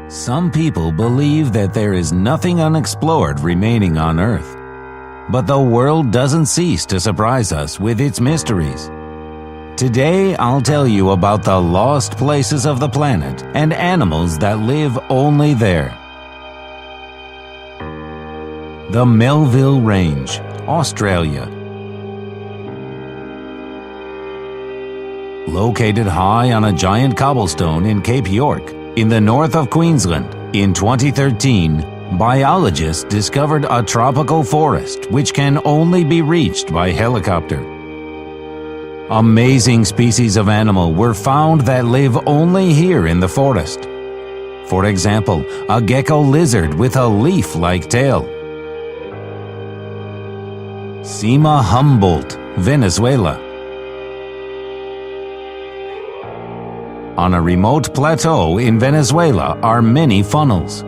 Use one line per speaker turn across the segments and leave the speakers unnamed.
Some people believe that there is nothing unexplored remaining on Earth. But the world doesn't cease to surprise us with its mysteries. Today, I'll tell you about the lost places of the planet and animals that live only there. The Melville Range, Australia. Located high on a giant cobblestone in Cape York, in the north of Queensland, in 2013, biologists discovered a tropical forest which can only be reached by helicopter. Amazing species of animal were found that live only here in the forest. For example, a gecko lizard with a leaf-like tail. Sima Humboldt, Venezuela. On a remote plateau in Venezuela are many funnels,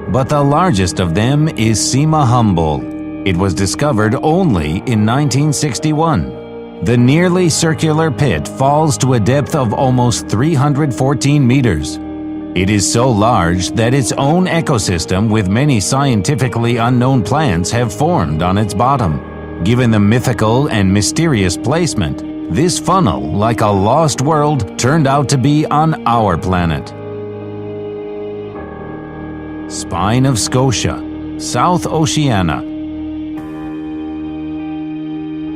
but the largest of them is Sima Humboldt. It was discovered only in 1961. The nearly circular pit falls to a depth of almost 314 meters. It is so large that its own ecosystem with many scientifically unknown plants have formed on its bottom. Given the mythical and mysterious placement, this funnel, like a lost world, turned out to be on our planet. Spine of Scotia, South Oceania.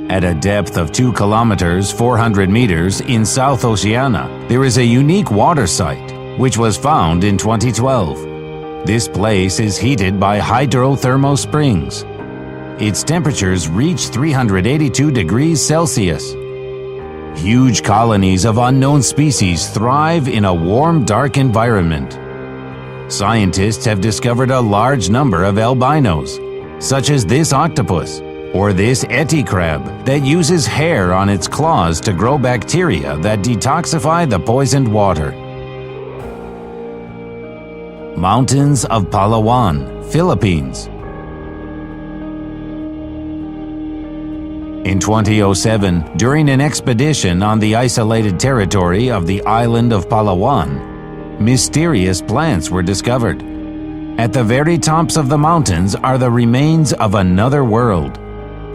At a depth of 2 kilometers 400 meters in South Oceania, there is a unique water site, which was found in 2012. This place is heated by hydrothermal springs. Its temperatures reach 382 degrees Celsius. Huge colonies of unknown species thrive in a warm, dark environment. Scientists have discovered a large number of albinos, such as this octopus, or this Eti crab that uses hair on its claws to grow bacteria that detoxify the poisoned water. Mountains of Palawan, Philippines. In 2007, during an expedition on the isolated territory of the island of Palawan, mysterious plants were discovered. At the very tops of the mountains are the remains of another world.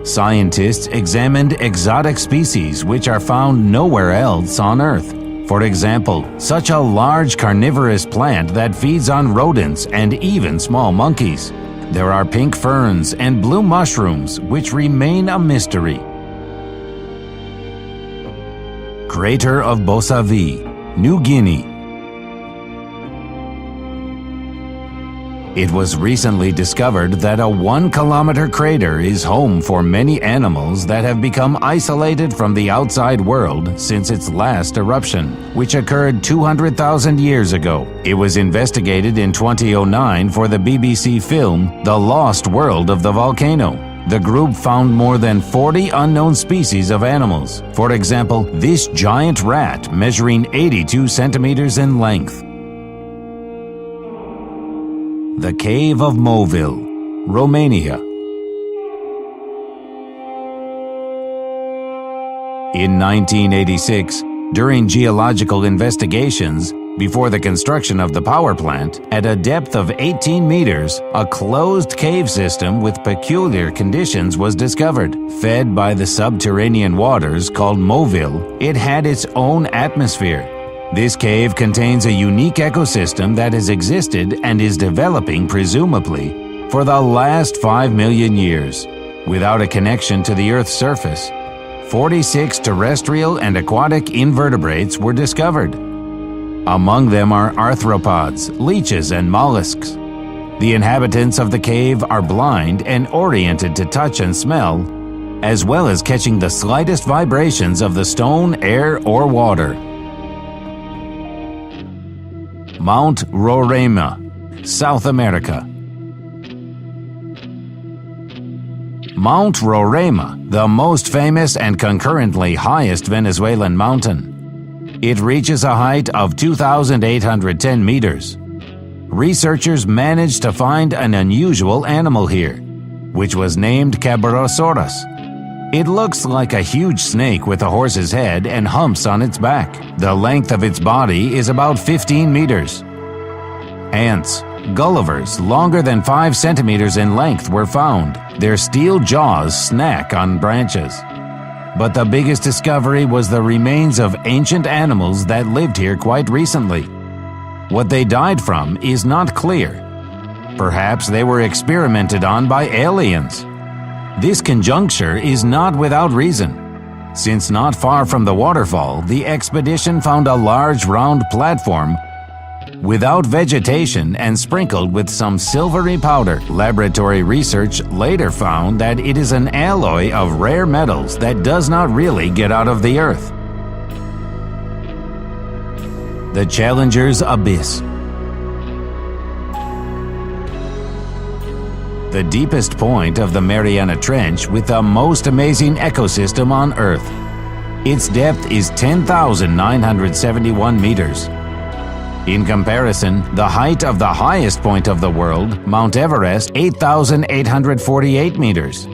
Scientists examined exotic species which are found nowhere else on Earth. For example, such a large carnivorous plant that feeds on rodents and even small monkeys. There are pink ferns and blue mushrooms which remain a mystery. Crater of Bosavi, New Guinea. It was recently discovered that a 1-kilometer crater is home for many animals that have become isolated from the outside world since its last eruption, which occurred 200,000 years ago. It was investigated in 2009 for the BBC film The Lost World of the Volcano. The group found more than 40 unknown species of animals. For example, this giant rat measuring 82 centimeters in length. The Cave of Moville, Romania. In 1986, during geological investigations, before the construction of the power plant, at a depth of 18 meters, a closed cave system with peculiar conditions was discovered. Fed by the subterranean waters called Moville, it had its own atmosphere. This cave contains a unique ecosystem that has existed and is developing, presumably, for the last 5 million years. Without a connection to the Earth's surface, 46 terrestrial and aquatic invertebrates were discovered. Among them are arthropods, leeches, and mollusks. The inhabitants of the cave are blind and oriented to touch and smell, as well as catching the slightest vibrations of the stone, air, or water. Mount Roraima, South America. Mount Roraima, the most famous and concurrently highest Venezuelan mountain. It reaches a height of 2,810 meters. Researchers managed to find an unusual animal here, which was named Cabrosaurus. It looks like a huge snake with a horse's head and humps on its back. The length of its body is about 15 meters. Ants, Gullivers longer than 5 centimeters in length were found. Their steel jaws snack on branches. But the biggest discovery was the remains of ancient animals that lived here quite recently. What they died from is not clear. Perhaps they were experimented on by aliens. This conjecture is not without reason, since not far from the waterfall, the expedition found a large round platform without vegetation and sprinkled with some silvery powder. Laboratory research later found that it is an alloy of rare metals that does not really get out of the earth. The Challenger's Abyss. The deepest point of the Mariana Trench with the most amazing ecosystem on Earth. Its depth is 10,971 meters. In comparison, the height of the highest point of the world, Mount Everest, 8,848 meters.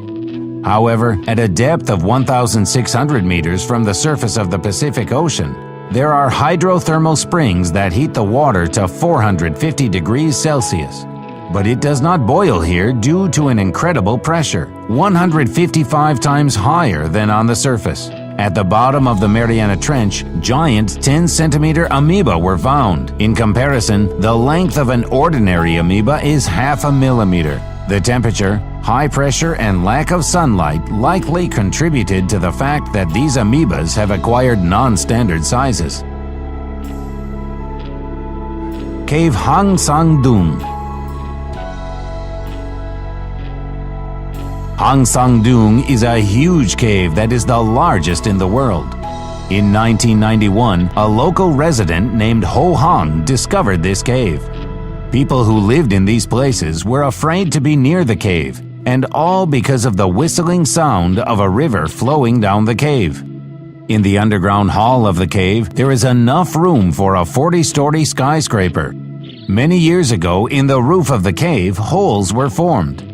However, at a depth of 1,600 meters from the surface of the Pacific Ocean, there are hydrothermal springs that heat the water to 450 degrees Celsius. But it does not boil here due to an incredible pressure, 155 times higher than on the surface. At the bottom of the Mariana Trench, giant 10-centimeter amoeba were found. In comparison, the length of an ordinary amoeba is half a millimeter. The temperature, high pressure, and lack of sunlight likely contributed to the fact that these amoebas have acquired non-standard sizes. Cave Hang Sang Dung. Hang Sang Dung is a huge cave that is the largest in the world. In 1991, a local resident named Ho Hang discovered this cave. People who lived in these places were afraid to be near the cave, and all because of the whistling sound of a river flowing down the cave. In the underground hall of the cave, there is enough room for a 40-story skyscraper. Many years ago, in the roof of the cave, holes were formed,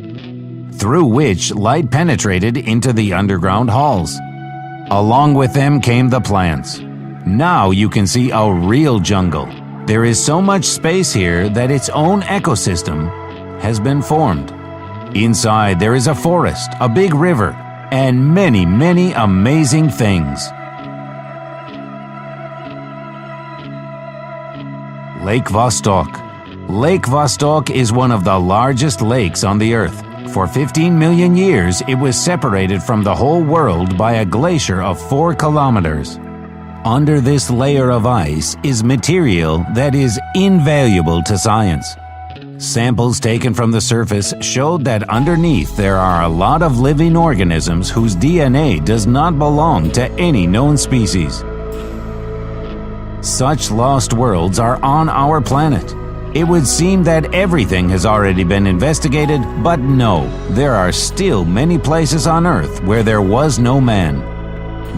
through which light penetrated into the underground halls. Along with them came the plants. Now you can see a real jungle. There is so much space here that its own ecosystem has been formed. Inside there is a forest, a big river, and many, many amazing things. Lake Vostok. Lake Vostok is one of the largest lakes on the Earth. For 15 million years, it was separated from the whole world by a glacier of 4 kilometers. Under this layer of ice is material that is invaluable to science. Samples taken from the surface showed that underneath there are a lot of living organisms whose DNA does not belong to any known species. Such lost worlds are on our planet. It would seem that everything has already been investigated, but no, there are still many places on Earth where there was no man.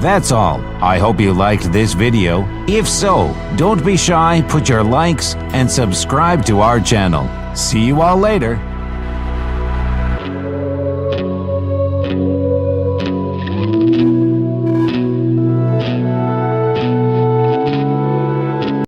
That's all. I hope you liked this video. If so, don't be shy, put your likes and subscribe to our channel. See you all later.